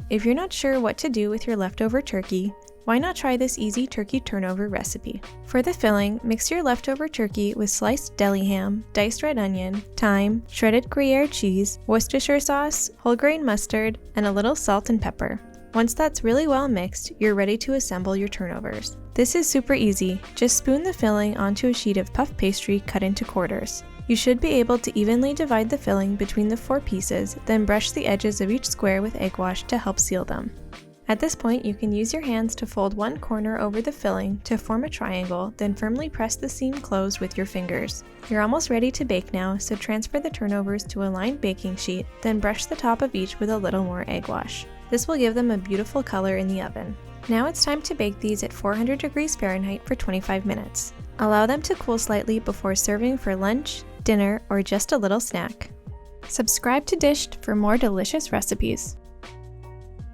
If you're not sure what to do with your leftover turkey, why not try this easy turkey turnover recipe? For the filling, mix your leftover turkey with sliced deli ham, diced red onion, thyme, shredded Gruyere cheese, Worcestershire sauce, whole grain mustard, and a little salt and pepper. Once that's really well mixed, you're ready to assemble your turnovers. This is super easy. Just spoon the filling onto a sheet of puff pastry cut into quarters. You should be able to evenly divide the filling between the 4 pieces, then brush the edges of each square with egg wash to help seal them. At this point, you can use your hands to fold one corner over the filling to form a triangle, then firmly press the seam closed with your fingers. You're almost ready to bake now, so transfer the turnovers to a lined baking sheet, then brush the top of each with a little more egg wash. This will give them a beautiful color in the oven. Now it's time to bake these at 400 degrees Fahrenheit for 25 minutes. Allow them to cool slightly before serving for lunch, dinner, or just a little snack. Subscribe to Dished for more delicious recipes.